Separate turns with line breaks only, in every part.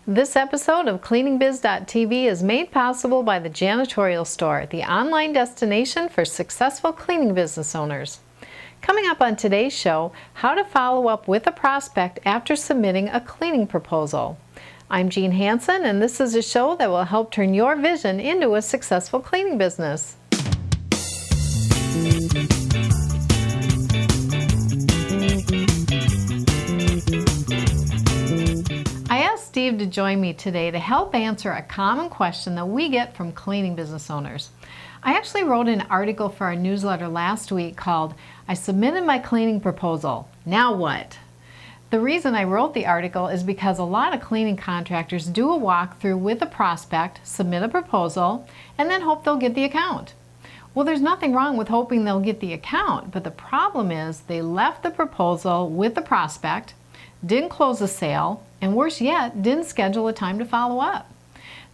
This episode of CleaningBiz.tv is made possible by the Janitorial Store, the online destination for successful cleaning business owners. Coming up on today's show, how to follow up with a prospect after submitting a cleaning proposal. I'm Jean Hansen, and this is a show that will help turn your vision into a successful cleaning business. I asked Steve to join me today to help answer a common question that we get from cleaning business owners. I actually wrote an article for our newsletter last week called, "I submitted my cleaning proposal. Now what?" The reason I wrote the article is because a lot of cleaning contractors do a walkthrough with a prospect, submit a proposal, and then hope they'll get the account. Well, there's nothing wrong with hoping they'll get the account, but the problem is they left the proposal with the prospect, didn't close the sale, and worse yet, didn't schedule a time to follow up.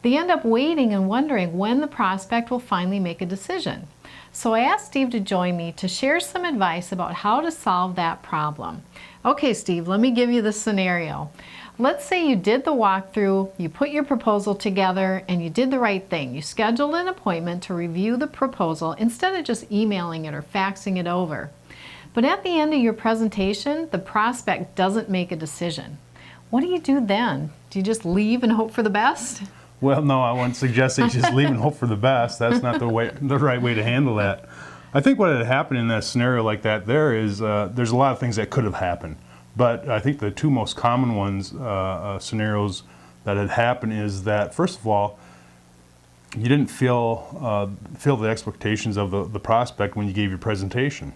They end up waiting and wondering when the prospect will finally make a decision. So I asked Steve to join me to share some advice about how to solve that problem. Okay, Steve, let me give you the scenario. Let's say you did the walkthrough, you put your proposal together, and you did the right thing. You scheduled an appointment to review the proposal instead of just emailing it or faxing it over. But at the end of your presentation, the prospect doesn't make a decision. What do you do then? Do you just leave and hope for the best?
Well, no, I wouldn't suggest that you just leave and hope for the best. That's not the right way to handle that. I think what had happened in that scenario like that there's a lot of things that could have happened. But I think the two most common scenarios that had happened is that, first of all, you didn't fill the expectations of the prospect when you gave your presentation.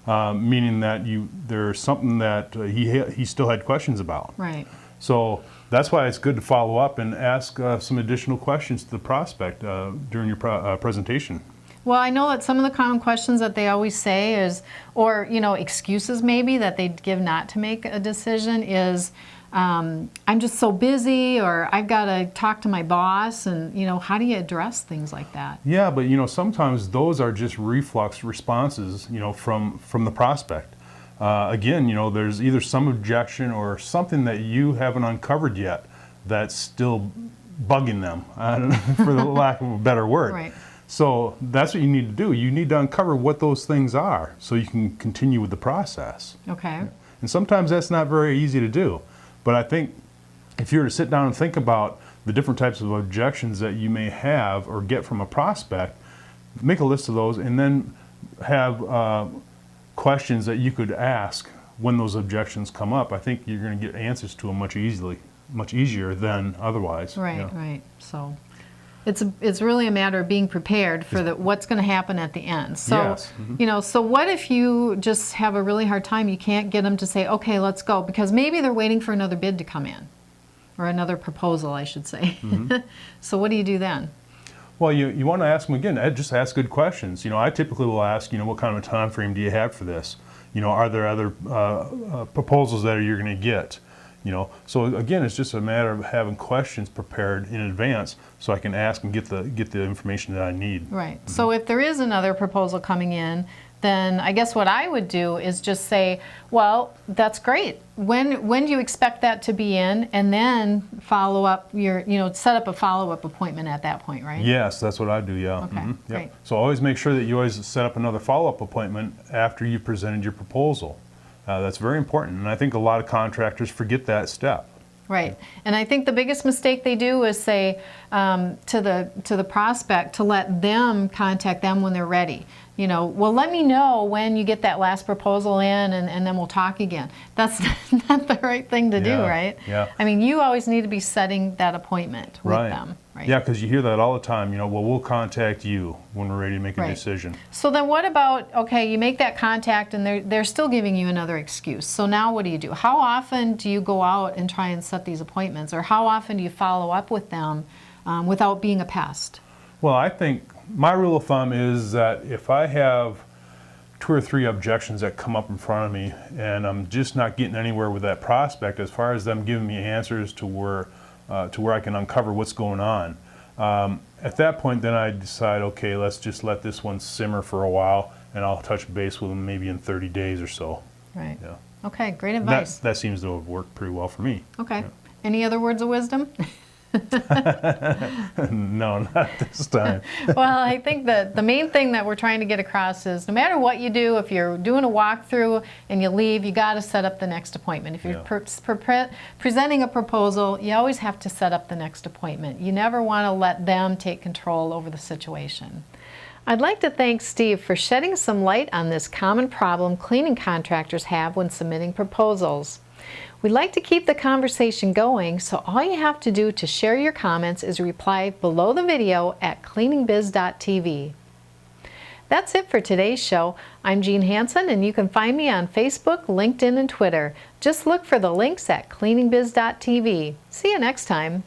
Meaning that there's something that he still had questions about.
Right.
So that's why it's good to follow up and ask some additional questions to the prospect during your presentation.
Well, I know that some of the common questions that they always say is, or excuses maybe that they give not to make a decision is, I'm just so busy, or I've got to talk to my boss, and how do you address things like that?
Yeah, but sometimes those are just reflex responses, from the prospect. Again, there's either some objection or something that you haven't uncovered yet that's still bugging them, for the lack of a better word.
Right.
So that's what you need to do. You need to uncover what those things are so you can continue with the process.
Okay.
And sometimes that's not very easy to do. But I think if you were to sit down and think about the different types of objections that you may have or get from a prospect, make a list of those, and then have questions that you could ask when those objections come up. I think you're going to get answers to them much easier than otherwise.
Right, right. So it's really a matter of being prepared for what's going to happen at the end. So,
yes. Mm-hmm.
So what if you just have a really hard time, you can't get them to say, okay, let's go, because maybe they're waiting for another bid to come in, or another proposal, I should say. Mm-hmm. So what do you do then?
Well, you want to ask them again, just ask good questions. I typically will ask, what kind of a time frame do you have for this? Are there other proposals that you're going to get? So again, it's just a matter of having questions prepared in advance so I can ask and get the information that I need.
Right. Mm-hmm. So if there is another proposal coming in, then I guess what I would do is just say, well, that's great. When do you expect that to be in? And then follow up set up a follow-up appointment at that point, right?
Yes, that's what I do, yeah.
Okay,
mm-hmm.
great.
Yep. So always make sure that you always set up another follow-up appointment after you've presented your proposal. That's very important, and I think a lot of contractors forget that step.
Right, and I think the biggest mistake they do is say to the prospect to let them contact them when they're ready. Well, let me know when you get that last proposal in, and then we'll talk again. That's not the right thing to do, right?
Yeah.
I mean, you always need to be setting that appointment with them. Right.
Yeah, because you hear that all the time. Well, we'll contact you when we're ready to make a decision.
So then what about, okay, you make that contact and they're still giving you another excuse. So now what do you do? How often do you go out and try and set these appointments? Or how often do you follow up with them without being a pest?
Well, I think my rule of thumb is that if I have 2 or 3 objections that come up in front of me and I'm just not getting anywhere with that prospect as far as them giving me answers to where I can uncover what's going on. At that point, then I decide, okay, let's just let this one simmer for a while, and I'll touch base with them maybe in 30 days or so.
Right.
Yeah.
Okay, great advice.
That seems to have worked pretty well for me.
Okay.
Yeah.
Any other words of wisdom?
No, not this time.
Well, I think that the main thing that we're trying to get across is no matter what you do, if you're doing a walkthrough and you leave, you got to set up the next appointment. If you're presenting a proposal, you always have to set up the next appointment. You never want to let them take control over the situation. I'd like to thank Steve for shedding some light on this common problem cleaning contractors have when submitting proposals. We'd like to keep the conversation going, so all you have to do to share your comments is reply below the video at cleaningbiz.tv. That's it for today's show. I'm Jean Hansen, and you can find me on Facebook, LinkedIn, and Twitter. Just look for the links at cleaningbiz.tv. See you next time.